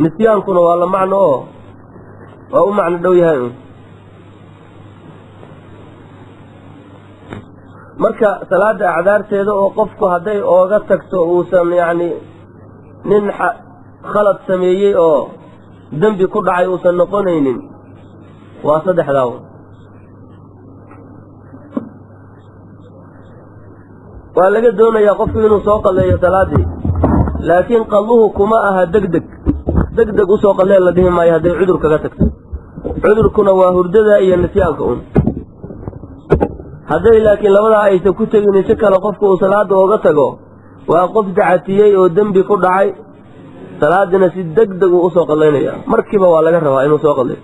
nisyankuna waa la macno oo waa u macno dhow yahay marka salaada acdaarteeda oo qofku hadday ooga tagto uusan yacni nin khalad sameeyey oo dembi ku dhacay uusan noqonaynin waa saddexdaa waa laga doonayaa qofku inuu soo qalleeyo salaadii laakiin qalluhu kuma aha degdeg usoo qalleen la dhihi maayo hadday cudur kaga tagto cudurkuna waa hurdada iyo nisyaanka un hadday laakiin labadaa aysan ku tegin si kale qofku uu salaada ooga tago waa qof dacatiyey oo dembi ku dhacay salaadina si degdeg uu usoo qallaynaya markiiba waa laga rabaa inuu soo qallayo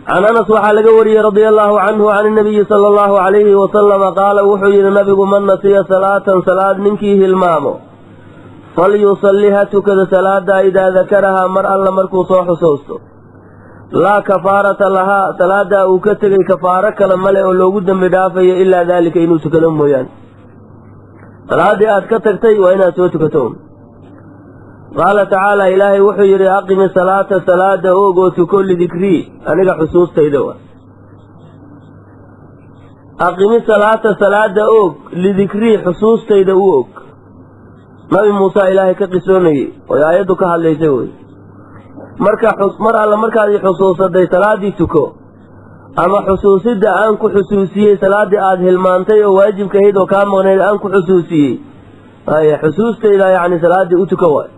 can anas waxaa laga wariyey radia allaahu canhu can inabiyi sala allahu calayhi wasalama qaala wuxuu yidhi nabigu man nasiya salaatan salaad ninkii hilmaamo falyusalliha tukada salaada idaa dakarahaa mar alla markuu soo xusuusto laa kafaarata lahaa salaadaa uu ka tegay kafaaro kale male oo loogu dembi dhaafayo ilaa daalika inuu tukado mooyaane salaaddii aad ka tagtay waa inaad soo tukato qaala tacaala ilaahay wuxuu yidhi aqimi salaata salaada oog oo tuko lidikrii aniga xusuustayda wa aqimi salaata salaada oog lidikrii xusuustayda u og nabi muuse ilaahay ka qisoonayey oy aayaddu ka hadlaysay wey mar alla markaad i xusuusaday salaaddii tuko ama xusuusidda aan ku xusuusiyey salaaddii aada hilmaantay oo waajibkahayd oo kaa maqnayd aan ku xusuusiyey xusuustayda yacni salaaddii u tuko waay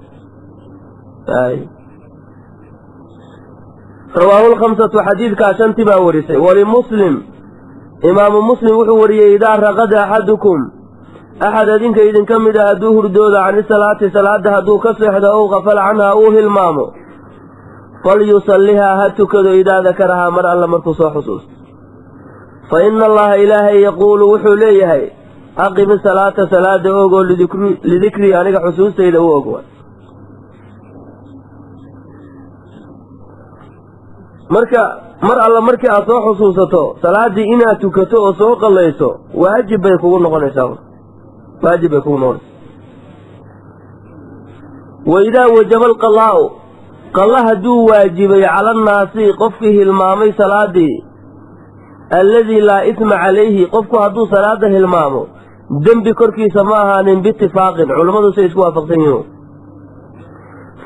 rawaahu lkhamsatu xadiidkaa shantii baa warisay walimuslim imaamu muslim wuxuu wariyey idaa raqada axadukum axad adinka idinka mid a hadduu hurdooda cani salaati salaada hadduu ka seexdo ow qafala canhaa uu hilmaamo falyusallihaa ha tukado idaa dakarahaa mar alla markuu soo xusuusto fa ina allaha ilaahay yaquulu wuxuu leeyahay aqimi salaata salaada oogoo lidikrii aniga xusuustayda u og marka mar alla markii aad soo xusuusato salaaddii inaad tukato oo soo qallayso waajib bay kugu noqonaysaa waidaa wajaba alqalaa'u qalla hadduu waajibay cala annaasi qofkii hilmaamay salaaddii alladii laa isma calayhi qofku hadduu salaada hilmaamo dembi korkiisa ma ahaanin biitifaaqin culammadu say isku waafaqsan yihiin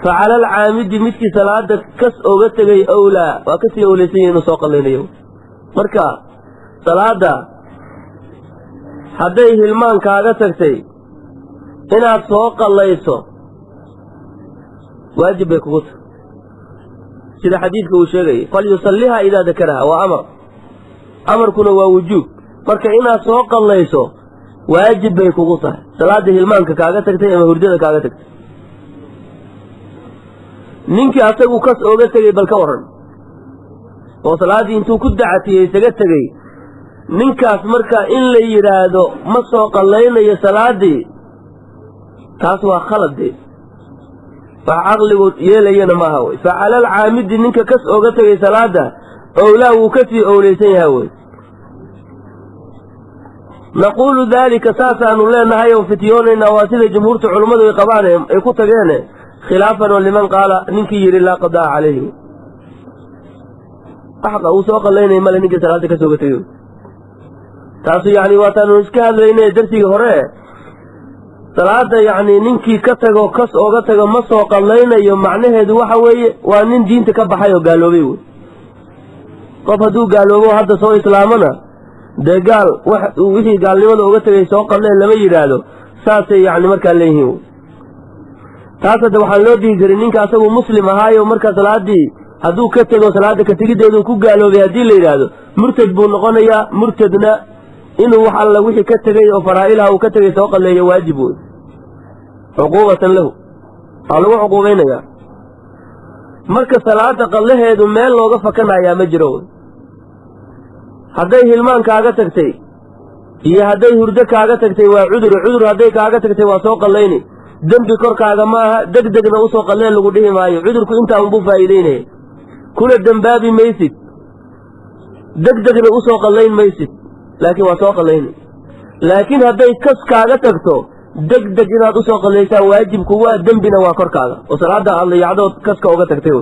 fa cala alcaamidi midkii salaada kas oga tegay owlaa waa kasii owlaysan yahi inuu soo qallaynayo marka salaada hadday hilmaan kaaga tagtay inaad soo qallayso waajib bay kugu tahay sida xadiidka uu sheegayay falyusallihaa idaa dakaraha waa amarkuna waa wujuub marka inaad soo qallayso waajib bay kugu tahay salaada hilmaanka kaaga tagtay ama hurdada kaaga tagtay ninkii asagu kas ooga tegey bal ka waran oo salaaddii intuu ku dacatiyey isaga tegey ninkaas marka in la yidhaahdo ma soo qallaynayo salaaddii taas waa khaladee wax caqligu yeelayana maaha wey fa cala alcaamidi ninka kas ooga tegay salaada owlaa wuu kasii owlaysan yaha wey naquulu daalika saasaanu leenahay oo fityoonaynaa waa sida jumhuurta culummadu ay qabaan ay ku tageene khilaafan oo liman qaala ninkii yidhi laa qadaa calayhi xaqa uu soo qallaynaya male ninkii salaada kas ooga tegay taasu yacni waataanu iska hadlayne darsigii hore salaada yacni ninkii ka tago kas ooga tago ma soo qallaynayo macnaheedu waxa weeye waa nin diinta ka baxay oo gaaloobay wey qof hadduu gaaloobo hadda soo islaamana dee gaal wixii gaalnimada uga tegay soo qalleen lama yidhaahdo saasay yacni markaa leeyihiin wey taas hadda waxaan loo dhihi karin ninka asagu muslim ahaayo marka salaaddii hadduu ka tego salaada ka tegiddeedu ku gaaloobay haddii la yidhaahdo murtad buu noqonayaa murtadna inuu wax alla wixii ka tegay oo faraa'ilaha uu ka tegay soo qalleeyo waajib wey cuquubatan lahu waa lagu cuquubaynayaa marka salaada qallaheedu meel looga fakanayaa ma jiro wey hadday hilmaan kaaga tagtay iyo hadday hurdo kaaga tagtay waa cudur hadday kaaga tagtay waa soo qallayni dembi korkaaga ma aha degdegna usoo qalleen lagu dhihi maayo cudurku intaa unbuu faa'iidaynaya kuna dembaabi maysid degdegna usoo qallayn maysid laakiin waa soo qallayni laakiin hadday kas kaaga tagto deg deg inaad usoo qallaysaa waajibku waa dembina waa korkaaga oo salaada aad layacdood kaska uga tagtay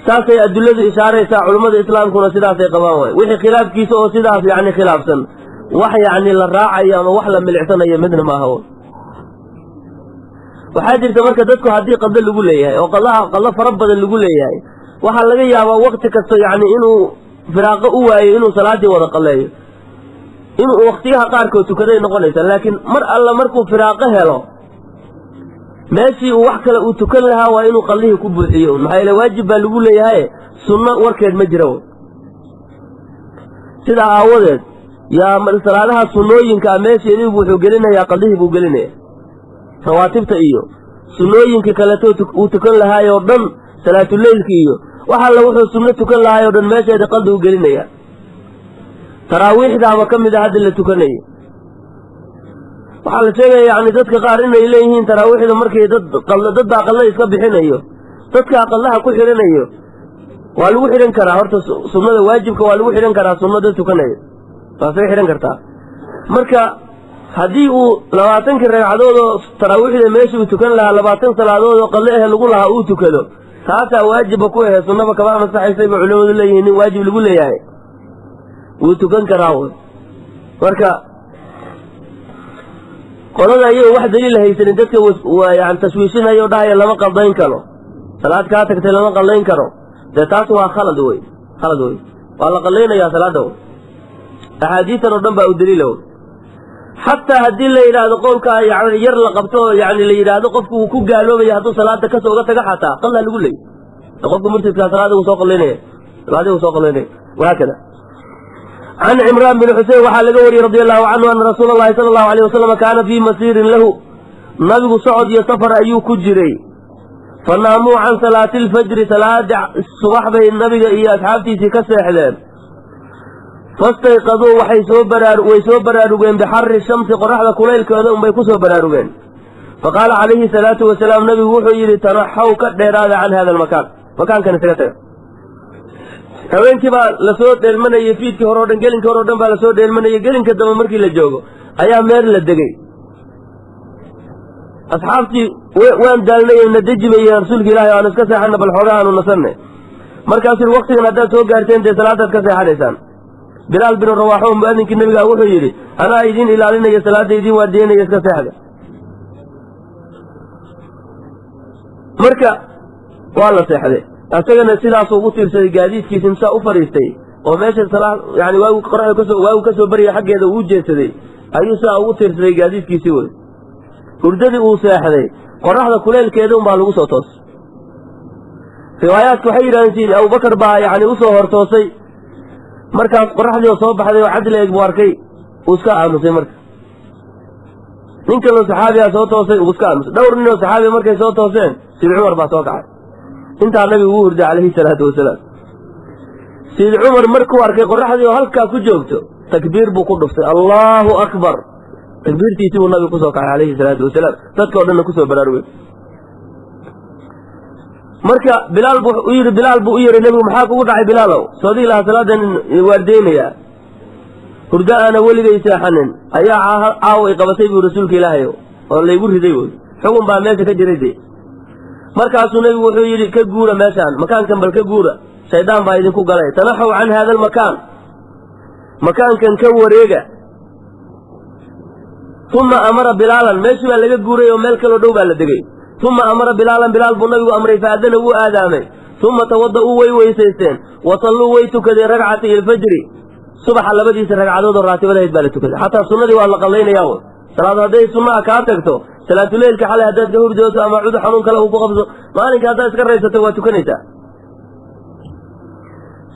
saasay adilladu ishaaraysaa culummada islaamkuna sidaasay qabaan waay wixii khilaafkiisa oo sidaas yacni khilaafsan wax yacni la raacayo ama wax la milicsanayo midna maaha waxaa jirta marka dadku haddii qado lagu leeyahay oo qado fara badan lagu leeyahay waxaa laga yaabaa wakti kasta yacni inuu firaaqo u waayo inuu salaadii wada qalleeyo inuu waktiyaha qaarkood tukaday noqonaysa laakiin mar alla markuu firaaqo helo meeshii uu wax kale uu tukan lahaa waa inuu qallihii ku buuxiyo maxaa yeele waajib baa lagu leeyahay sunno warkeed ma jira sidaa aawadeed yaa salaadaha sunnooyinkaa meesheedii wuxuu gelinayaa qallihii buu gelinaya rawaatibta iyo sunnooyinkii kaleeto uu tukan lahaayoo dhan salaatuleylki iyo wax alla wuxuu sunno tukan lahaayoo dhan meesheedii qalli u gelinaya taraawiixdaaba ka mid a hadda la tukanayo waxaa la sheegaya yacni dadka qaar inay leeyihiin taraawiixda markii dad baa qalle iska bixinayo dadkaa qallaha ku xidhanayo waa lagu xidhan karaa horta sunnada waajibka waa lagu xidhan karaa sunno dad tukanayo waasay xidhan kartaa marka haddii uu 20 ragcadood oo taraawiixda meesha uu tukan lahaa 20 salaadood oo qalle ah lagu lahaa uu tukado taasaa waajiba ku ahe sunnaba kama masaxaysay ba culimadu leeyihiin in waajib lagu leeyahay wuu tukan karaa marka qolada ayagoo wax daliil haysanin dadka yani tashwiishinayo dhahaya lama qaldayn karo salaad kaa tagtay lama qaldayn karo dee taas waa khalad wey waa la qallaynayaa salaada axaadiitan oo dhan baa u daliila xataa haddii la yidhaahdo qowlkaa yani yar la qabto yani la yidhaahdo qofku uu ku gaaloobaya hadduu salaada kasoo uga taga xataa qallaa lagu leeyay qofka murtidkaa salaada uu soo qallaynaya wahaakada can cimraan bin xusein waxaa laga wariyey radi allahu canhu ana rasuula allahi sala allahu alayh wasalam kaana fii masiirin lahu nabigu socod iyo safar ayuu ku jiray fanaamuu can salaati alfajri salaada subax bay nabiga iyo asxaabtiisii ka seexdeen fastayqaduu way soo baraarugeen bixarri shamsi qoraxda kulaylkeeda unbay ku soo baraarugeen faqaala calayhi salaatu wasalaam nabigu wuxuu yidhi tanaxaw ka dheeraada can hada almakaan makaankan isaga taga habeenkii baa lasoo dheelmanayey fiidkii hore o dhan gelinkii hore o dhan baa lasoo dheelmanayey gelinka dambe markii la joogo ayaa meer la degey asxaabtii waan daalnay na deji bay rasuulka ilaahay aan iska seexana bal xoogaa aanu nasanne markaasuu waktigan haddaad soo gaarteen dee salaadaad ka seexanaysaan bilaal bin rawaaxo mu'adinkii nabiga wuxuu yidhi anaa idiin ilaalinaya salaada idiin waadiyanaya iska seexda marka waa la seexday asagana sidaasuu ugu tiirsaday gaadiidkiisa insaa u fadhiistay oo meesha yani waagu kasoo barya xaggeeda uu jeedsaday ayuu saa ugu tiirsaday gaadiidkiisii wey hurdadii uu seexday qoraxda kuleylkeeda unbaa lagu soo toosay riwaayaadka waxay yidhahdeen abubakar baa yani usoo hortoosay markaas qoraxdii oo soo baxday oo cadli eeg buu arkay uu iska aamusay marka nin kaloo saxaabigaa soo toosay uu iska aamusay dhowr nin oo saxaabiga markay soo tooseen sid cumar baa soo kacay intaa nabigu uu hurday calayhi salaatu wasalaam sid cumar markuu arkay qoraxdii oo halkaa ku joogto takbiir buu ku dhuftay allaahu akbar takbiirtiisii buu nabigu kusoo kacay calayhi salaatu wasalaam dadka o dhanna kusoo baraarugay marka bilaal buu u yidhi nebigu maxaa kugu dhacay bilaalow soodii lahaa salaadan waardeynayaa hurdo aana weligay seexanin ayaa caawa i qabatay buu rasuulka ilaahay oo laygu riday wy xugun baa meesha ka jiray dee markaasuu nebigu wuxuu yidhi ka guura meeshaan makaankan bal ka guura shaydaan baa idinku galay tanaxaw can hada almakaan makaankan ka wareega uma amara bilaalan meeshii baa laga guuray oo meel kaloo dhow baa la degey uma amara bilaalan bilaal buu nabigu amray faadana wuu aadaamay uma tawada'uu way weysaysteen wasalluu way tukadeen ragcatay ilfajri subaxa labadiisa ragcadood oo raatibadahayd baa la tukaday xataa sunnadii waa la qallaynayaa salaadu hadday sunnaha kaa tagto salaatuleylka xalay haddaad ka hurdooto ama cudur xanuun kale uu ku qabso maalinka haddaad iska raysato waa tukanaysaa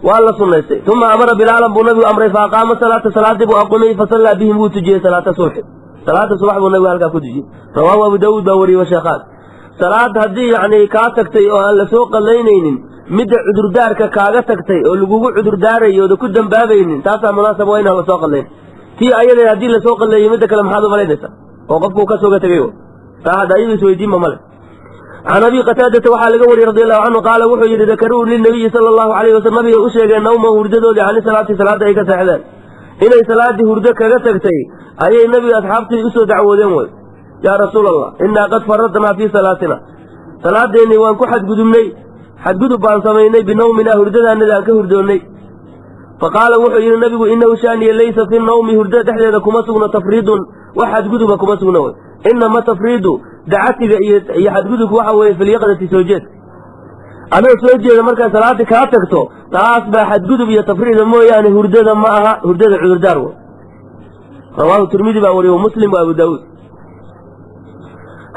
waa la sunnaystay uma amara bilaalan buu nabigu amray fa aqaama salaata salaadii buu aqumay fasallaa bihim wuu tujiyey salaata subxi salaada subax buu nabigu halkaa ku tujiyey rawaahu abu daawuud baa wariyey washeekhaan salaad haddii yacni kaa tagtay oo aan la soo qallaynaynin midda cudurdaarka kaaga tagtay oo lagugu cudurdaarayo ooda ku dambaabaynin taasaa munaasaba waa inaan lasoo qallayn tii ayada haddii lasoo qalleeyo midda kale maxaad u malaynaysaa oo qofkuu ka sooga tegay taa hadda ayadu isweydiinba male can abi qataadata waxaa laga wariyey radi allahu canhu qaala wuxuu yidhi dakaruu linabiyi sala allahu alayh wasalam nabiga u sheegeen nawma hurdadoodii cani salaati salaada ay ka seexdeen inay salaadii hurdo kaga tagtay ayay nabiga asxaabtii usoo dacwoodeen way yaa rasuul allah innaa qad faradnaa fii salaatina salaadeennii waan ku xadgudubnay xadgudub baan samaynay binawminaa hurdadaannada aan ka hurdoonnay faqaala wuxuu yidhi nabigu innahu shaaniya laysa fi nawmi hurdada dhexdeeda kuma sugno tafriidun wax xadguduba kuma sugno way inama tafriidu dacatiga iyo xadgudubku waxa weeye filyaqdati soo jeed adoo soo jeeda markaa salaadii kaa tagto taas baa xadgudub iyo tafriida mooyaane hurdada ma aha hurdada cudurdaar way rawaahu tirmidi baa wariye muslim wa abu daawuud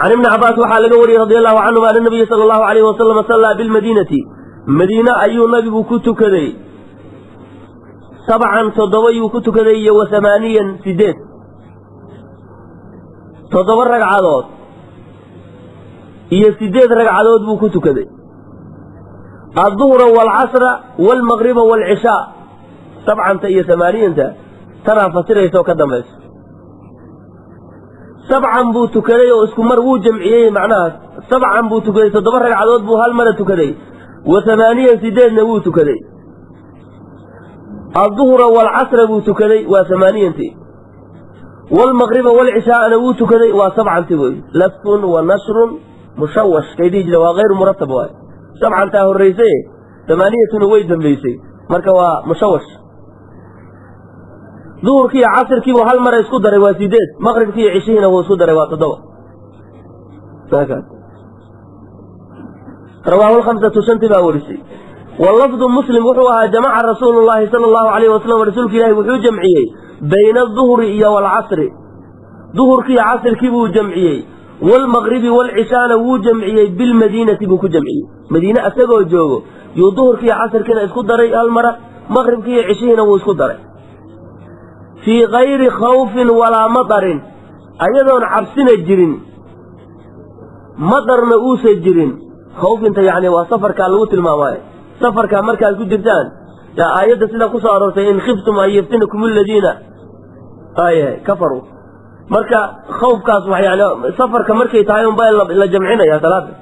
can ibni cabaas waxaa laga wariyey radi allahu canhuma ana nabiya sala allahu alayhi wasalam sallaa bilmadiinati madiine ayuu nabigu ku tukaday 7 yuu ku tukaday iyo wa 8 7 ragcadood iyo 8 ragcadood buu ku tukaday adduhra waalcasra waalmaqriba waalcishaa 7 iyo 8 tanaa fasiraysa oo ka dambayso 7 buu tukaday oo isku mar wuu jamciyey macnaha 7 buu tukaday 7 ragcadood buu hal mara tukaday wa 8 wuu tukaday adduhra waalcasra buu tukaday waa 8 waalmaqriba waalcishaa'na wuu tukaday waa 7 wey lafun wa nashrun mushawash kaydii jira waa hayru muratab waay 7 horraysay 8 way dambaysay marka waa mushawash duhurkii iyo casirkii buu hal mara isku daray waa 8 maqribkii iyo cishihiina wuu isku daray waa 7 rawaahu lkhamsatu 5 baa warisay walafdu muslim wuxuu ahaa jamaca rasuulu llaahi sala allahu alayhi wasalam rasuulka ilaahi wuxuu jamciyey bayna aduhri iyo waalcasri duhurkii iyo casirkii buu jamciyey waalmaqribi waalcishaana wuu jamciyey bilmadiinati buu ku jamciyey madiine asagoo joogo yuu duhurkii iyo casirkiina isku daray hal mara maqribkii iyo cishihiina wuu isku daray fii kayri khawfin walaa matarin ayadoon cabsina jirin matarna uusa jirin khawfinta yacni waa safarkaa lagu tilmaamaayo safarkaa markaad ku jirtaan yaa aayadda sidaa ku soo aroortay in khiftum an yaftinakum aladiina kafaruu marka khawfkaas yani safarka markay tahay unbaa la jamcinaya salaada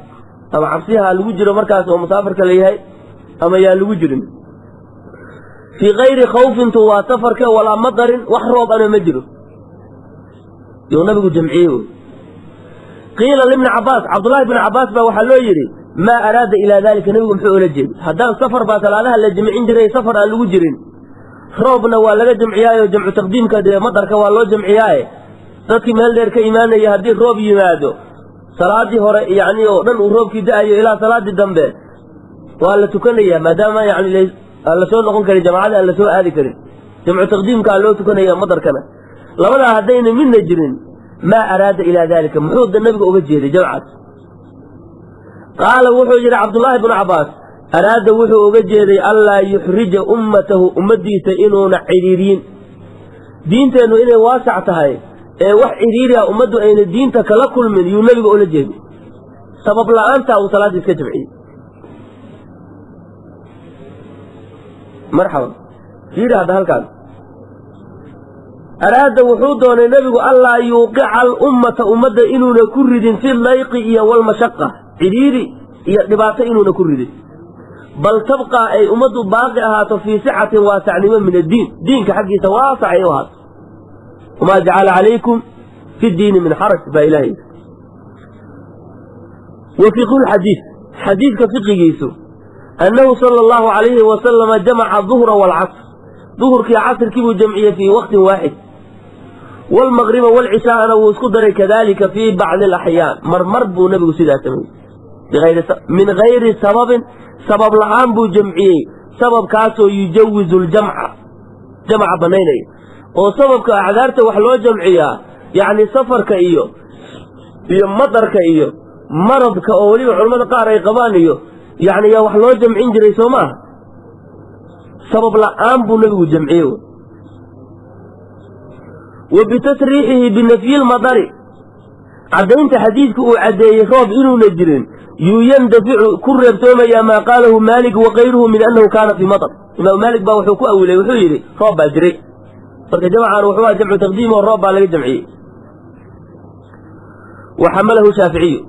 ama cabsiyaha lagu jiro markaas oo musaafirka la yahay ama yaa lagu jirin fii kayri khawfintu waa safarka walaa matarin wax roob ana ma jiro yuu nabigu jamciyey qiila libni cabaas cabdullaahi bni cabaas baa waxaa loo yidhi maa araada ilaa dalika nebigu muxuu ola jeeday haddaan safar baa salaadaha la jamcin jiray safar aan lagu jirin roobna waa laga jamciyaayo jamcu taqdiimka dee madarka waa loo jamciyaaye dadkii meel dheer ka imaanaya haddii roob yimaado salaadii hore yani oo dhan uu roobkii da-ayo ilaa salaadii dambe waa la tukanaya maadaama yani aan la soo noqon karin jamacada aan la soo aadi karin jamcu taqdiimkaa loo tukanaya madarkana labadaa haddayna midna jirin maa araada ilaa dalika muxuu da nabiga uga jeeday jamcaas qaala wuxuu yidhi cabdullaahi bnu cabaas araada wuxuu uga jeeday anlaa yuxrija ummatahu ummaddiisa inuuna cidhiiriyin diinteennu inay waasac tahay ee wax cidhiiri ah ummaddu ayna diinta kala kulmin yuu nebiga ula jeeday sabab la-aantaa uu salaaddii iska jamciyey marxaban fiiri hadda halkaan araada wuxuu doonay nebigu anlaa yuuqica alummata ummadda inuuna ku ridin fi layqi iyo walmashaqa cidhiiri iyo dhibaato inuuna ku ridin bal tabqaa ay ummaddu baaqi ahaato fii sicatin waasacnimo min addiin diinka xaggiisa waasac ay u ahaato wamaa jacala calaykum fi ddiini min xaraj baa ilahay wa fiqhu lxadiid xadiidka fiqigiisu annahu sala allahu calayhi wasalama jamaca duhra waalcasr duhurkii casrkii buu jamciyey fii waqtin waaxid waalmaqriba waalcishaa'ana wuu isku daray kadalika fii bacdi alaxyaan marmar buu nebigu sidaa sameeyey min gayri sababin sabab la-aan buu jamciyey sababkaasoo yujawizu ljamca jamca banaynaya oo sababka acdaarta wax loo jamciyaa yacni safarka iyo madarka iyo maradka oo weliba culammada qaar ay qabaan iyo yani yaa wax loo jamcin jiray soo maaha sabab la-aan buu nebigu jamciyey wa bitasriixihi binafyi lmadari caddaynta xadiidka uu caddeeyey roob inuuna jirin yuu yandaficu ku reebtoomayaa maa qaalahu maalik wakayruhu min annahu kaana fii matar imaam maalik baa wuxuu ku awilay wuxuu yidhi roob baa jiray marka jamcan wuxuu aha jamcu taqdiim oo roob baa laga jamciyey wa xamalahu shaaficiyu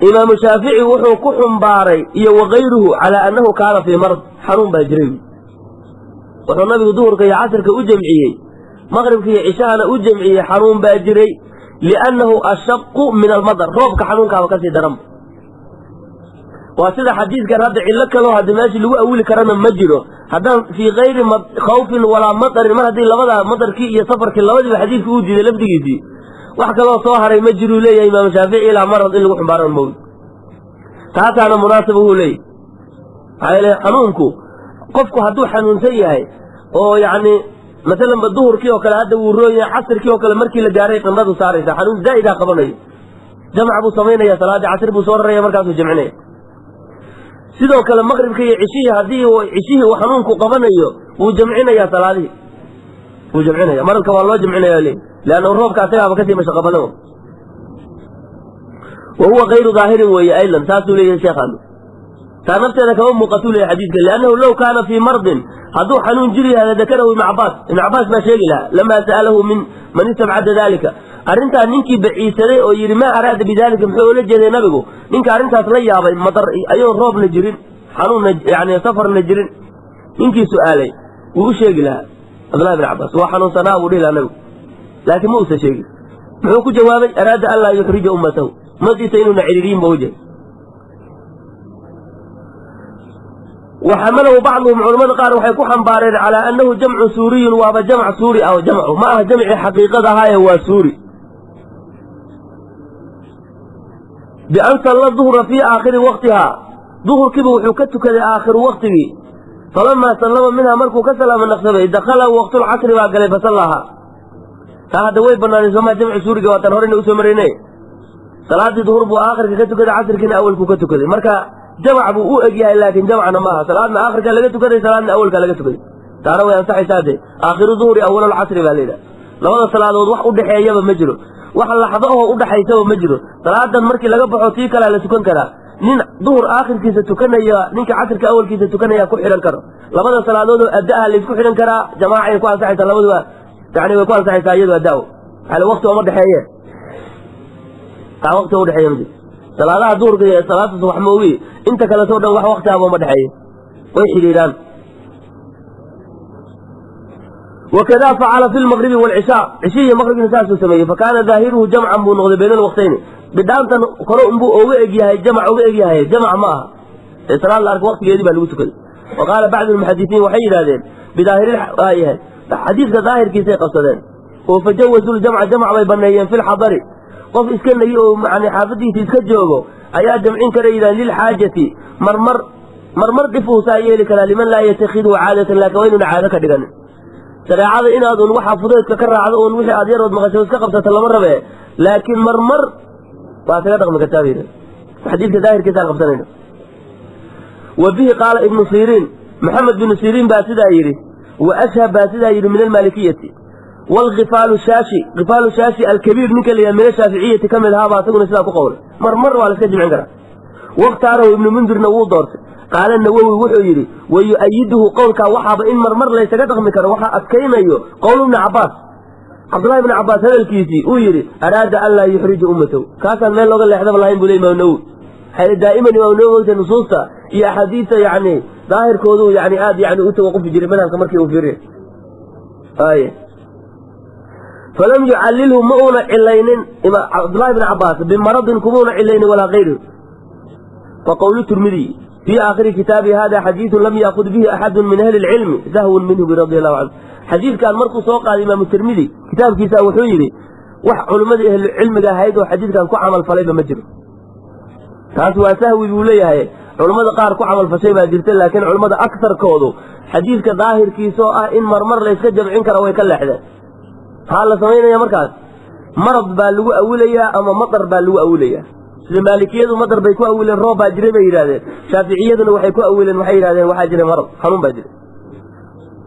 imaamu shaafici wuxuu ku xumbaaray iyo wakayruhu calaa annahu kaana fii marad xanuun baa jiray wuxuu nabigu duhurka iyo casrka u jamciyey مغرب في عشاءنا وجمعي حنون باجري لأنه أشق من المطر روبك حنون كاوكاسي درم وسيدا حديث كان هذا علك له هذا ماشي اللي هو أول كرنا مجره هذا في غير خوف ولا مطر ما هذه لبدا مطر كي يسافر كل لبدا الحديث وجد لبدي فيه وحكى له صاهر يمجروا لي يا إمام الشافعي إلى مرض اللي هو حبار الموت تعال أنا مناسبه لي على حنونكو قفكو هدو حنون سيئة أو يعني مثلا بالظهر كيو كلا هذا والرؤيا عصر كيو كلا مركي لجاري قنبض صاري حنون زائد قبلني جمع أبو صمينا يا صلاة عصر أبو صور يا مركز جمعنا سيدو كلا المغرب كي عشيه هذه وعشيه وحنونكو قبلني وجمعنا يا صلاة وجمعنا يا مركب والله جمعنا يا لي لأنه الروب كاتبها بكثير مش قبلهم وهو غير ظاهر وهي أيضا تاسو لي يا شيخ فنفت هذا كمان مقتول الحديث لأنه لو كان في مرض هذو حنون جري هذا ذكره ابن عباس ما شيء لها لما سأله من استبعد ذلك أرنت أنك بعيسى أو يري ما أراد بذلك محول الجدي نبيه إنك أرنت أطلع مطر أيون روب نجرين حنون يعني سفر نجرين إنك سؤالي وش شيء لها عبد الله بن عباس وحنون صناه وليلا نبي لكن مو شيء محوك جوابي أراد أن لا يخرج أمته ما تسينون عريرين بوجه وحمله بعضهم علماء قالوا حيكون حنبارين على أنه جمع سوري وهذا جمع سوري أو جمعه ما جمع حقيقة هاي هو سوري بأن صلى الظهر في آخر وقتها ظهر كبه وحكتك لآخر وقته فلما سلم منها ملك كسل من نقصبه دخل وقت العصر وقال فصلها فهذا ويبنا نسمى جمع سوري وتنهرين أسمريني صلاة الظهر بآخر كتك العصر كنا أول كتك مركا جمع بو اجيها لكن جمعنا معها صلاتنا اخر كان لقيته كذا صلاتنا اول كان لقيته كذا تعالوا يا صاحي ساده اخر الظهر اول العصر بالليل لبدا صلاه wax u dhaxeeyaba ma jiro wax laxdo oo u dhaxeeyaba ma jiro salaadan markii laga baxo tii kala la tukan kara nin dhuhur aakhirkiisa tukanaya ninka casrka awalkiisa tukanaya ku xiran karo labada salaadood adaa la isku xiran kara jamaaca ku ansaxaysa labaduba yani way ku ansaxaysa iyadoo adaa hal waqti oo ma dhaxeeyo ka waqti oo dhaxeeyo salaadaha duhurka iyo salaada subax moogi inta kala soo dhan wax waqti ah ma dhaxeeyo way xiriiraan وكذا فعل في المغرب والعشاء عشيه المغرب نساس سميه فكان ظاهره جمعا بنغض بين الوقتين بدانتن قرؤ بو اوغ اجيها جمع اوغ اجيها جمع ما صلاه الارك وقت يدي بلو تكل وقال بعض المحدثين وحي هذين بظاهر الايه حديث ظاهر كيسه قصدين وفجوزوا الجمع جمع بينيين في الحضر قف اسكني يعني حافظيتي iska joogo ayaa jamcin karayda lil haajati marmar difuusa yeeli kala liman la yatakhidu aadatan la kawaynu aada ka dhigan shariicada inaad un waxa fudeedka ka raacdo un wixii aad yarood maqasho iska qabsato lama rabe laakiin marmar waa taga dhaqmo ka taabida xadiidka daahirkiisa qabsanayna وبه قال ابن سيرين محمد بن سيرين باسدا يري واشهب باسدا يري من المالكيه والغفال الشاشي الكبير منك اللي من الشافعية تكمل هذا تقول سلاك قول مرمر ولا سجم عندنا واختاره ابن منذر نوو دورت قال النووي وحيري ويؤيده قولك وحاب إن مرمر ليس قدغ مكر وحا أسكينا قول ابن عباس عبد الله بن عباس هذا الكيسي ويري أراد أن لا يحرج أمته كاسا من لغة اللي حذف الله ينبو لي مونوي دائما مونوي نصوصة هي حديثة يعني ظاهر كودو يعني آد يعني أتوقف جري منها كمركي وفيري فلم يعلله مؤونة علين عبد الله بن عباس بمرض كمونة علين ولا غيره فقول الترمذي في آخر كتابه هذا حديث لم يأخذ به أحد من أهل العلم سهو منه برضي الله عنه حديث كان مركو سوق الإمام الترمذي كتاب كتاب وحيري علماء أهل العلم قال هيدا حديث كان كعمل فليب مجر تاسوا سهوي بولي هاي علماء قار كعمل فشيبه جلت لكن علماء أكثر كودو حديث كظاهر كيسوء إن مرمر ليس جمعين كروي كلا حدا هذا سمينا يا مركز مرض بالو أولية أما مطر بالو أولية المالكية مطر بيكو أول الروب أجري بيرادين شافعية وحيكو أول وحيرادين وحاجر مرض حنون باجري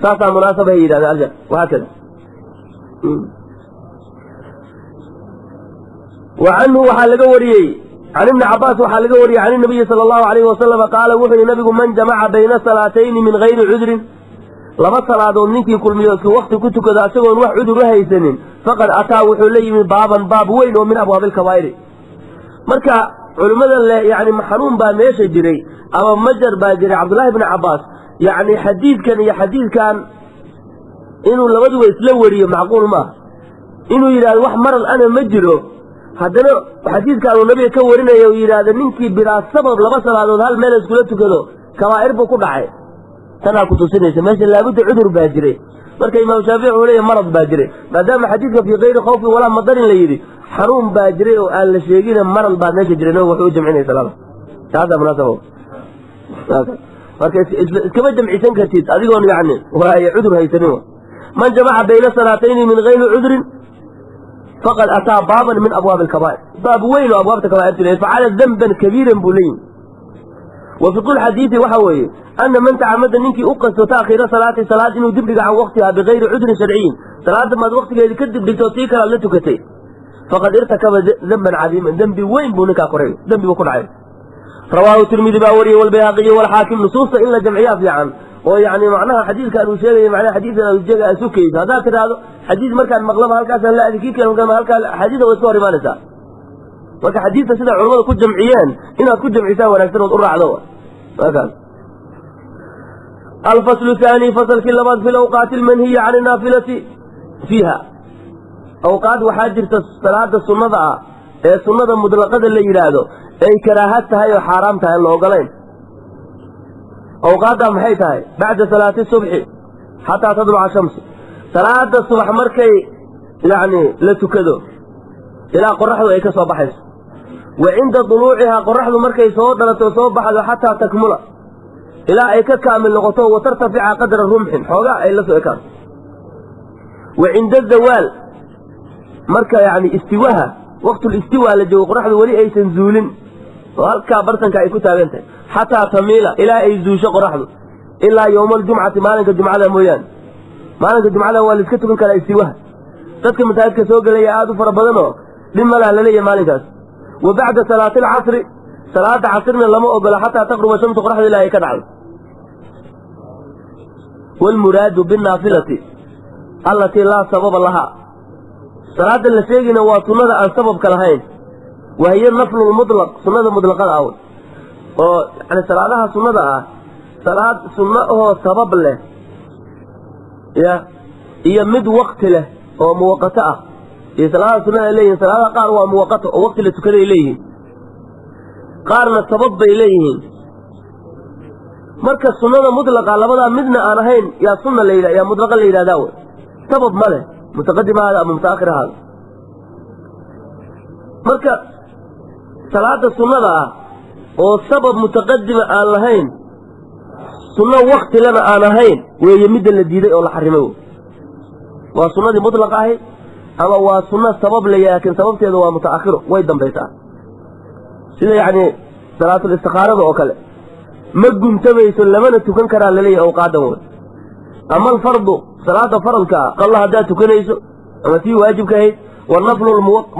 ساسا مناسبة هيرادين أرجع وهكذا وعنه وحال قوري عن ابن عباس وحال قوري عن النبي صلى الله عليه وسلم قال وحي النبي من جمع بين صلاتين من غير عذر لما صلاة منك كل ميوك وقت كنت كذا أشغل واحد عذر هيسنين فقد أتى وحلي من باب وين ومن أبواب الكبائر مركا علماء يعني محروم بان ليش يجري أما مجر باجري عبد الله بن عباس يعني حديث كان inuu labaduba isla wariyo macquul maaha inuu yidhahdo wax maral ana ma jiro haddana xadiidkan uu nabiga ka warinaya uu yidhaahdo ninkii bilaa sabab laba salaadood hal meel iskula tukado kabaa'ir buu ku dhacay tanaa ku tusinaysa meesha laabudda cudur baa jiray marka imaam shaafici wuxuu leeyahy marad baa jiray maadaama xadiidka fii kayri khawfin walaa madarin la yidhi xanuun baa jiray oo aan la sheegina maral baa meesha jiray nabigu wuxuu u jamcinaya salaada taasaa munaasaba marka iskama jamcisan kartid adigoon yani waaye cudur haysanin man jamaca bayna salaatayni min gayri cudrin faqad ataa baaban min abwaabi alkabaa'ir baab weyn oo abwaabta kabaa'irta leeyahay facala danban kabiiran buu leeyihi wa fiqu lxadiidi waxa weeye ana man tacamada ninkii u qasto taakhiira salaati salaad inuu dib dhiga can waqtiha bigayri cudrin sharciyin salaada maad waqtigeedii ka dib dhigto tii kalaad la tukatay faqad irtakaba danban cadiiman dembi weyn buu ninkaa koray dembi buu ku dhacay rawaahu tirmidi baa wariyey walbayhaqiyi walxaakim nusuusta in la jamciyaa fiican oo yani macnaha xadiidkaan uu sheegaya macnaha xadiidkan ujeega aad sukayso haddaad tidhaahdo xadiid markaan maqlaba halkaasaan la adi kii kale halkaa xadiida way iska hor imaanaysaa marka xadiidta sida culamada ku jamciyeen inaad ku jamcisaan wanaagsan ood u raacdo kaas alfaslu thaani fasalkii labaad fi lawqaati almanhiya can inaafilati fiiha awqaad waxaa jirta salaada sunnada ah ee sunnada mutlaqada la yidhaahdo ay karaahad tahay oo xaaraam tahay la ogolayn awqaaddaa maxay tahay bacda salaati subxi xataa tadluca shamsu salaada subax markay yani la tukado ilaa qoraxdu ay ka soo baxayso wa cinda duluucihaa qoraxdu markay soo dhalato soo baxdo xataa takmula ilaa ay ka kaamil noqoto wa tartafica qadra rumxin xoogaa ay la soo ekaato wa cinda zawaal marka yani istiwaha waqtulistiwa la joogo qoraxdu weli aysan zuulin oo halkaa bartanka ay ku taagan tahay xataa tamiila ilaa ay zuusho qoraxdu ilaa yowma aljumcati maalinka jumcada mooyaane maalinka jumcada waa laiska tukan karaa istiwaha dadka masaajidka soo gelaya aada u fara badanoo dhib malaha laleeyahay maalinkaas wa bacda salaati alcasri salaada casrina lama ogola xataa taqruba shamsu qoraxda ilaa ay ka dhacdo waalmuraadu binnaafilati allatii laa sababa lahaa salaada la sheegayna waa sunnada aan sababka lahayn wa hiya naflu lmutlaq sunnada mutlaqada ah oo yani salaadaha sunnada ah salaad sunno ahoo sabab leh ya iyo mid wakti leh oo muwaqato ah iyo salaadaha sunnada ay leeyihin salaadaha qaar waa muwaqato oo wakti la tukaday leeyihiin qaarna sabab bay leeyihiin marka sunnada mutlaqa labadaa midna aan ahayn yaa sunna la yidhah yaa mutlaqa la yidhahdaa wey sabab ma leh mutaqadim ahaada ama mutaakhir ahaada marka salaada sunnada ah oo sabab mutaqadima aan lahayn sunno waktilena aan ahayn weeye midda la diiday oo la xarimay waa sunnadii mutlaqa ahayd ama waa sunno sabab leeyahay laakiin sababteedu waa mutaakhiro way dambaysaa sida yacni salaatul istikaarada oo kale ma guntamayso lamana tukan karaa laleeyahay awqaadan wey ama alfardu salaada faradka ah qalla haddaad tukanayso ama tii waajibka ahayd wanaflu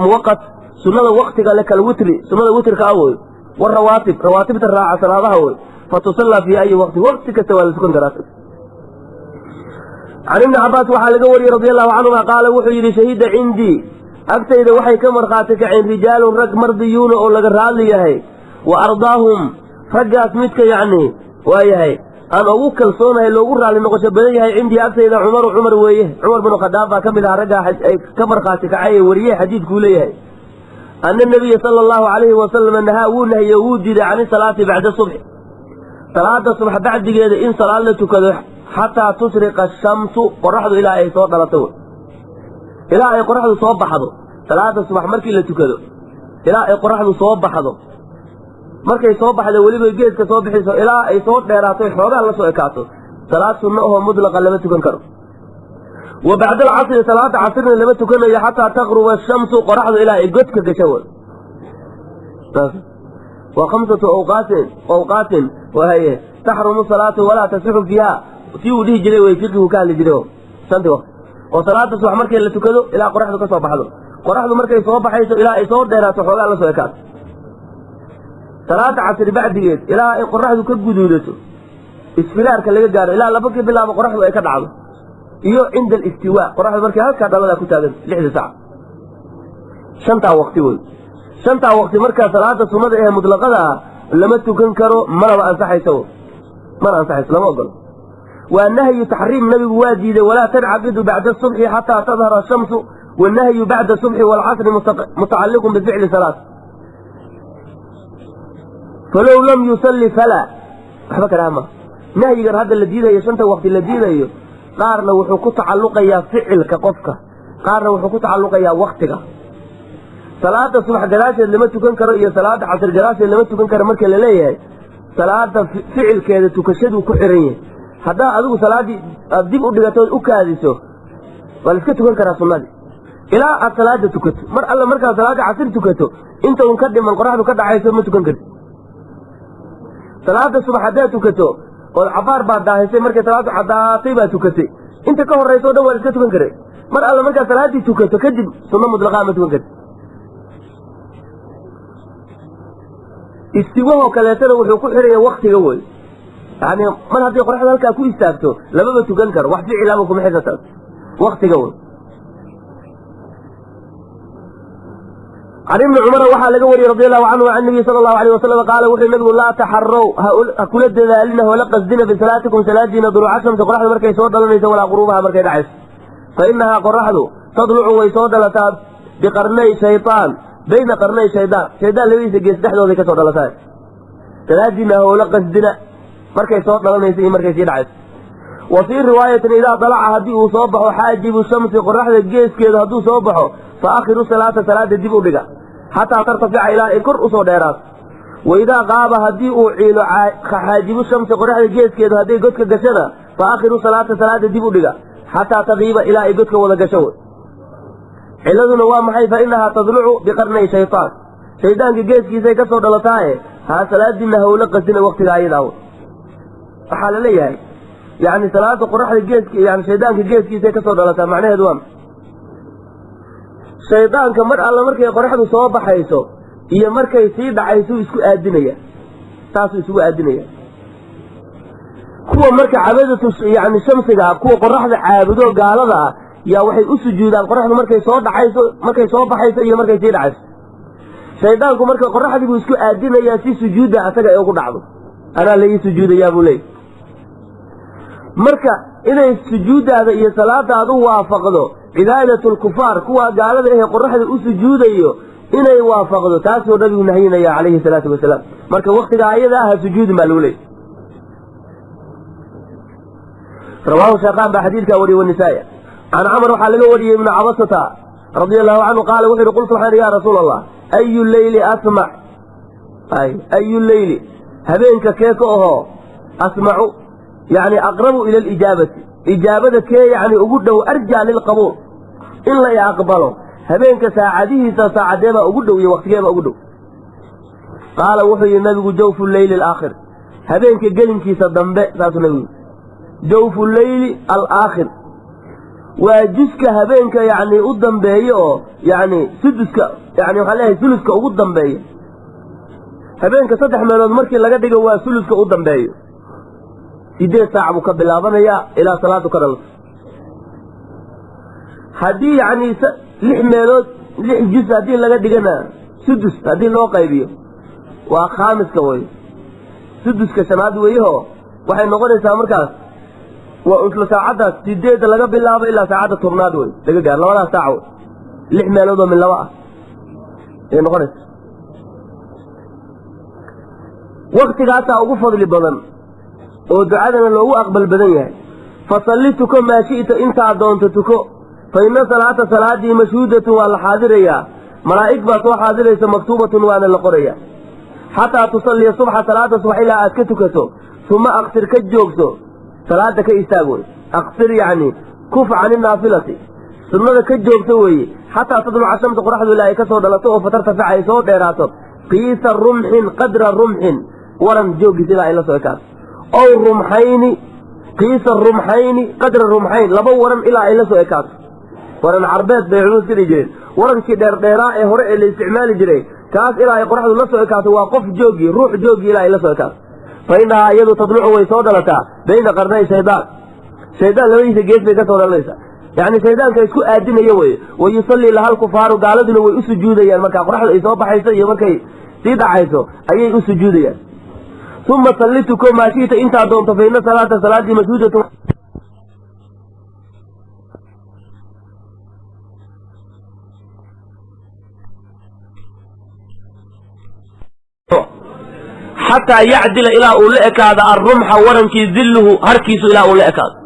muwaqat sunnada waktiga le kal witri sunnada witrka ah wey warawaatib rawaatibta raaca salaadaha wey fatusallaa fii ayi waqti waqti kasta waa la tukan karaa can ibni cabaas waxaa laga wariyey radi allahu canhuma qaala wuxuu yidhi shahida cindii agtayda waxay ka markhaati kaceen rijaalun rag mardiyuuna oo laga raadli yahay wa ardaahum raggaas midka yacni waa yahay aan ugu kalsoonahay loogu raalli noqosho badan yahay cindii agtayda cumaru cumar weeye cumar binu khadaab baa ka mid ahaa raggaa ay ka markhaati kacay ee wariyey xadiidkuu leeyahay ana nabiya sala allahu calayhi wasalam nahaa wuu nahiye wuu diiday can isalaati bacda subxi salaada subax bacdigeeda in salaad la tukado xataa tusriqa ashamsu qoraxdu ilaa ay soo dhalato ilaa ay qoraxdu soo baxdo salaada subax markii la tukado ilaa ay qoraxdu soo baxdo markay soo baxda weliba geeska soo bixiso ilaa ay soo dheeraato xoogaa la soo ekaato salaad sunno ahoo mudlaqa lama tukan karo wa bacda alcasri salaada casrina lama tukanayo xataa taqruba ashamsu qoraxdu ilaa ay godka gasho waa khamsatu awqaatin wahaye taxrumu salaatu walaa tasixu fiiha tii uu dhihi jiray way fiqigu ka hadli jiray shantii waqti oo salaada subax markay la tukado ilaa qoraxdu ka soo baxdo qoraxdu markay soo baxayso ilaa ay soo dheeraato xoogaa la soo ekaato salaada casri bacdigeed ilaa ay qoraxdu ka guduudato isfilaarka laga gaaro ilaa labakii bilaabo qoraxdu ay ka dhacdo iyo cinda alistiwaa qoraxdu markay halkaa dhabadaa ku taagan 6 saac shantaa waqti wey shantaa waqti markaa salaada sunnada ee mutlaqada ah lama tukan karo manaba ansaxayso lama ogolo والنهي تحريم النبي واجد ولا تنعقد بعد الصبح حتى تظهر الشمس، والنهي بعد الصبح والعصر متعلق بفعل صلاة. فلو لم يصلي فلا أحبك رحمة نهي هذا الذي يشنت وقت الذي قارنا وحكو تعلق يا فعل كقفك، قارنا وحكو تعلق يا وقتك. صلاة الصبح جلاسة لما تكون كرئية، صلاة عصر جلاسة لما تكون كرمك لليه، صلاة فعل كذا تكشد وكحرية. هذا أذو صلاة الدب أدركتون أكادسه ولسك تكون كراسمة إلى الصلاة تكت مر الله مركز صلاة عصر تكته أنت مقدم من قرآن وكذا عايز ما تكون كده. صلاة الصبح هذا تكته والعبار بعد هسه مركز صلاة حدا طيبة تكته أنت كهر رئيسه ده ولسك تكون كده. مر الله مركز صلاة تكته كذب سنة مطلقة ما تكون كده. استواه كلاسنا وحكو حرية وقت جوي يعني من هذه قرآن هلك أكو استافتو لما بتجنكر واحد في علامكم حدث وقت جوي. عن ابن عمر وحى لجوري رضي الله عنه وعن النبي صلى الله عليه وسلم قال وحي النبي لا تحروا أكل الدلالين ولا قصدنا في صلاتكم صلاتنا ضلوع عشم تقرح مركز يسود لنا يسوى غروبها مركز دعس فإنها قرحه تضلع ويسود لتاب بقرني شيطان بين قرني شيطان لويس جيس تحت وذيك سود لتاب صلاتنا ولا قصدنا مركز يسود لنا يسوى مركز يدعس. وفي رواية إذا طلع هديه صبح حاجب الشمس قرح الجيس كذا هدو صبحه فآخر صلاة الدب بقى حتى ترتفع إلى كرء صديرات. وإذا غاب هديه عيل حاجب الشمس قرح الجيس كذا هديه قدك قشنا فآخر صلاة الدب بقى حتى تغيب إلى قدك ولا قشوه. علذ نوام حي فإنها تضلع بقرني شيطان جيس كيسي كسر دلتاه ها صلاة دينها ولقى سنة وقت العيد أول فحال ليه يعني صلاة قرح الجيس يعني شيطان جيس كيسي كسر دلتاه معناه دوام شيطان كمر الله مركي قرحه soo baxayso iyo markay sii dhacayso isku aadinaya taas isku aadinaya kuwa marka caabadatu yani shamsiga kuwa qoraxda caabudo gaalada yaa waxay u sujuudaan qoraxdu markay soo dhacayso markay soo baxayso iyo markay sii dhacayso shaydaanku marka qoraxdu isku aadinaya si sujuuda asaga ay ugu dhacdo ana leeyahay sujuudaya buu leeyahay marka inay sujuudaada iyo salaadaadu waafaqdo عبادة الكفار كوا قال له قرحة الأسجود أيه إنه يوافقه تاسو النبي نهينا عليه الصلاة والسلام مركب وقت قاعدة ها سجود مالولي. رواه شيخان بحديث كوري والنساء عن عمرو حلقه وري من عبسة رضي الله عنه قال وحي قل سبحانه يا رسول الله أي الليل أسمع أي الليل هبينك كيكوه أسمع يعني أقرب إلى الإجابة إجابة كي يعني أقوده وأرجع للقبول إلا يقبله هبينك ساعده ساعده ما أقوده ويوقتك ما أقوده. قال وحي النبي جوف الليل الآخر هبينك قلنك صدنباء ساس النبي جوف الليل الآخر وجسك هبينك يعني قدام بيه يعني سدسك يعني وحلاه ثلثك قدام بيه هبينك صدح من المركي اللي قد هو ثلثك قدام بيه 8 ساعة مكبلابانيا إلى صلاة كرل هدي يعني 6 ميلود 6 جزء هدي لغا دغنا 6 هدي لو قيبيو وا خامس كوي 6 كشناد ويهو waxay noqonaysaa markaas waa isla saacada 8 laga bilaabo ilaa saacada 10 way laga gaar labada saaco 6 meelood oo min laba ah ay noqonaysaa waqtigaas ugu fadli badan oo ducadana loogu aqbal badan yahay fasallitukum ma shi'ta inta doonto fa inna salaati mashhuudatu wal hadiraya malaa'ik ba soo hadiraysa maktubatun wa la qoraya hatta tusalli subha salata subha ila askatukato thumma aqsir ka joogto salaada ka istaago aqsir yani kuf an nafilati sunnada ka joogto weeye hatta tadlu ashamta quraxdu ilaahay ka soo dhalato oo fatarta facay soo dheeraato qiisa rumhin qadra rumhin waran joogi sida ay la soo kaas أو رمحين قيس الرمحين قدر الرمحين لبو ورن إلى إلا سوئكات ورن عربات بيعلوز كده جرين ورن كدر ديراء هرئ الاستعمال جرين كاس إلى يقرح الله سوئكات وقف جوجي روح جوجي إلى إلا سوئكات فإنها يدو تطلع ويصود لك بين قرني شيطان لو يسجيت بك ولا ليس يعني شيطان كيسكو آدين يوي ويصلي لها الكفار وقال له ويسجود يعني مكا قرح الإصابة حيث يمكي سيدع حيث أي سجود يعني ثم صليتكم ما شئت انت دونت فإن صلاة مشهودة حتى يعدل إلى أولئك هذا الرمح ورنكي ذله هركيس إلى أولئك هذا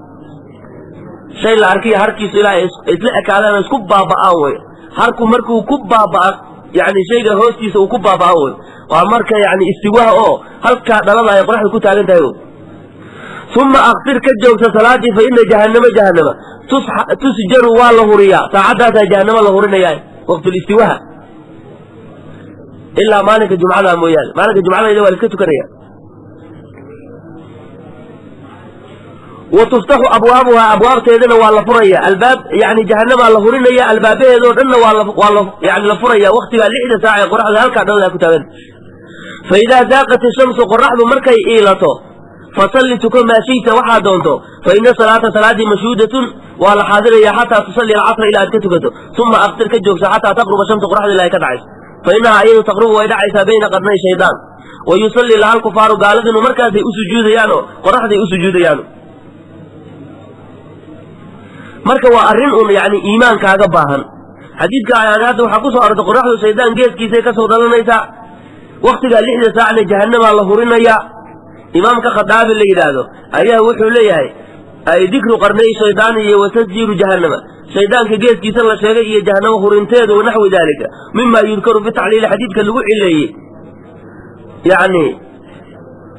شيء الأركي هركيس إلى إطلعك هذا نسكب بابا أول هركو مركو كب بابا يعني شيء هوستيس وكب بابا أول ومركا يعني استواء هل كان الله يطرح الكتاب أنت ثم أغفر كجوة صلاتي فإن جهنم تسجر والله رياء ساعدها جهنم الله رياء وقت الاستواء إلا مالك الجمعة مويال مالك الجمعة إذا والكتك رياء وتفتح أبوابها أبواب سيدنا والله فريا الباب يعني جهنم الله رياء الباب يدور إنه والله يعني لفريا وقت لحدة ساعة قرح ذلك عدنا كتابين فإذا ذاقت الشمس قرح مركي إيلته فصلتك ما شئت وحادونته فإن صلاة مشهودة وعلى حاضرية حتى تصلي العصر إلى أن تتكته ثم أغتر كجوكس حتى تقرب الشمس قرح لا يكدعس فإنها أيضا تقرب ويدعس بين قرني شيطان ويصلي لها الكفار قال إنه مركز دي أسجود يانو قرح دي أسجود يانو مركز وأرنهم يعني إيمان كاغباهن حديث كان هذا وحقوصه أرد قرح شيطان جيس كيسي كسو دلنيسا وقت قال لحظة ساعة جهنم الله رنيا إمامك خطاب اللي يداده أيها وحو ليه أي ذكر قرني شيطاني وتسجير جهنم شيطان كجيس كيسر لشيغي جهنم خرنتيد ونحو ذلك مما يذكر في تعليل حديث كاللوع إليه يعني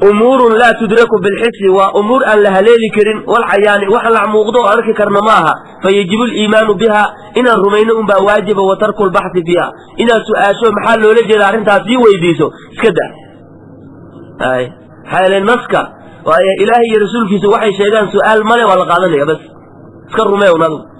أمور لا تدرك بالحس وأمور أن لها ليل كرن والعيان وحلع موضوع أرك كرنماها فيجب الإيمان بها إن الرمين أنبا واجب وترك البحث فيها إن سؤال محل ولجل أرنتها في ويديسو كده أي حال النسكة ويا إلهي رسولك سوحي شيئا سؤال مالي ولا قادني بس اسكروا ما ونظر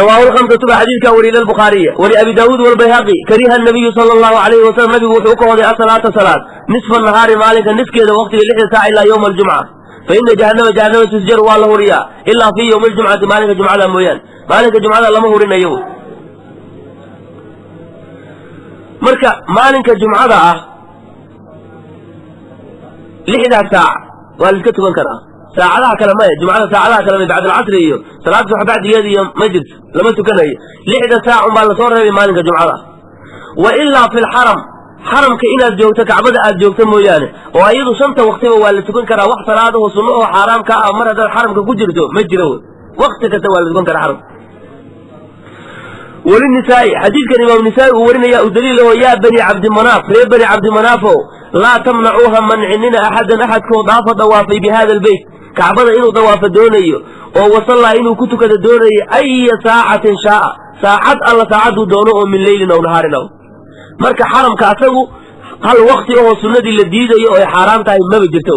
رواه الخمسة حديث كوري للبخاري ولأبي داود والبيهقي كره النبي صلى الله عليه وسلم نبي وحوكه وضع صلاة نصف النهار مالك النسك إذا وقت للحظة ساعة إلا يوم الجمعة فإن جهنم تسجر والله رياء إلا في يوم الجمعة مالك الجمعة لمويان مالك الجمعة لما هو رنا يوم مركا مالك الجمعة لحظة ساعة والكتب انكرها ساعة لها كلمة جمعة ساعة لها كلمة بعد العصر إيوه صلاة صبح بعد يدي مجلس لما تكنه لحظة ساعة ما صور مالك الجمعة وإلا في الحرم حرم كإنا الجوتك عبد الجوت مويانه وأيضا شمت وقته واللي تكون كرا وقت صلاته وصنوه حرام كأمر هذا الحرم كجرته مجروه وقتك تولي تكون كرا حرم وللنساء حديث كان إمام النساء ورنا يا دليل يا بني عبد مناف يا بني عبد مناف لا تمنعوها منعننا أحد كوضاف ضوافي بهذا البيت كعبد إنه ضواف دوني ووصل إنه كتك دوني أي ساعة شاء ساعة الله ساعة دونه من ليل أو نهار أو marka xaramka asagu hal waqti oo sunnadii la diidayo oo xaraam tahay ma jirto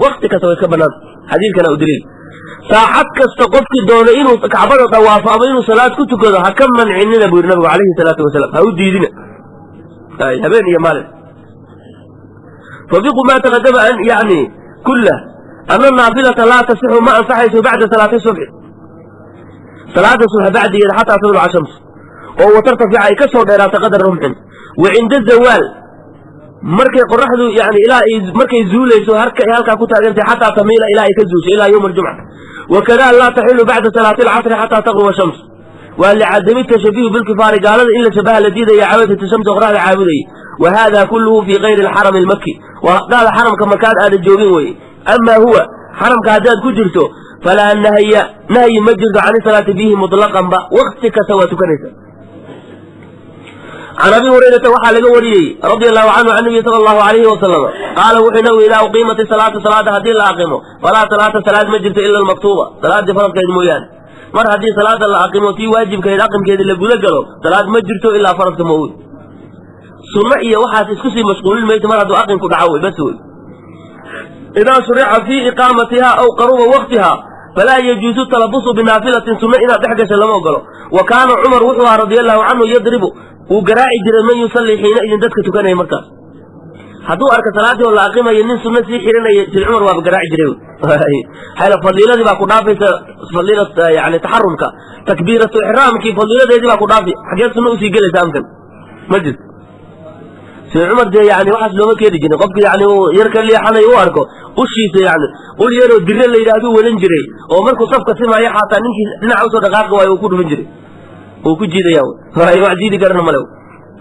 waqti kasta way ka banaan xadiidkana u daliil saacad kasta qofkii doono inuu kacbada tawaafo ama inuu salaad ku tukado ha ka mancinina buu nabigu calayhi salaatu wasalaam ha u diidina ay habeen iyo maalin فبقوا ما تقدم أن يعني كله أن النافلة لا تصح ما أنصحه بعد صلاة الصبح صلاة الصبح بعد حتى تطلع الشمس وهو ترتفع كسر إلى قدر رمح وعند الزوال مركي قرحه يعني إلى مركي زول هلك كنت أنت حتى تميل إلى كزوج إلى يوم الجمعة وكذا لا تحل بعد صلاة العصر حتى تغرب الشمس واللي عدم التشبيه بالكفار قال إلا شبه الذين يعبد الشمس وغراه عابدي وهذا كله في غير الحرم المكي وقال الحرم كما كان هذا الجوبين أما هو حرم كهداد كجرته فلا نهي مجد عن الصلاة فيه مطلقا وقتك سوى كنسة عن أبي هريرة وحى لقوري رضي الله عنه عن النبي صلى الله عليه وسلم قال وحنه إذا أقيمت صلاة هدين لا أقيمه فلا صلاة مجد إلا المكتوبة صلاة فرض كيد مويان مر هدين صلاة لا أقيمه في واجب كيد أقيم كيد اللي بقول له صلاة مجد إلا فرض كموي سمعي وحى تسكسي مشغول الميت مر هدو أقيم كدعوي بس هو إذا شرع في إقامتها أو قرب وقتها فلا يجوز التلبس بنافلة سنة إذا تحدث لما قالوا وكان عمر وحوى رضي الله عنه يضرب وقراء جرى من يصلي حينئذ دتك تكنه مركز حدو أرك صلاته ولا أقيمه ينين سنة حينئذ يسل عمر وقراء جرى حيث فضيلة دي باكو نافي فضيلة يعني تحرمك تكبيرة إحرامك فضيلة دي باكو نافي حاجات سنة أسي قلت أمكن مجد سيد عمر دي يعني واحد لو ما كيري جنة قبك يعني يركن لي حالا يواركو وشيس يعني قول يرو الدريل اللي يدادو ولنجري ومركو صفقة سمع يحاطا ننكي نعوصو دقاق ويوكود منجري وكو جيدا ياو فهي وعد جيدي قرنا ملو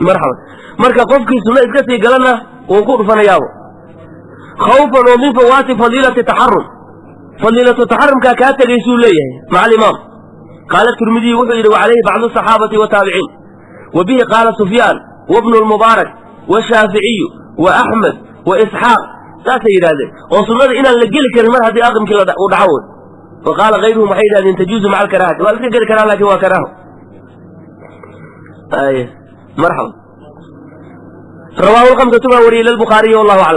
مرحبا مركا قفك سنة إسكتي قالنا ونقول فنياو خوفا ومن فوات فضيلة التحرم فضيلة التحرم كاكاتة يسول ليه مع الإمام قال الترمذي وحيد وعليه بعض الصحابة والتابعين وبه قال سفيان وابن المبارك والشافعي وأحمد وإسحاق لا سيد هذا وصلنا إلى اللقل كلمات هذه أغم كلا ودعوه وقال غيرهم حيدا أن تجوز مع الكراهة وقال كل كراهة لكن هو كراهه مرحبا رواه الخمسة وري إلى البخاري والله أعلم.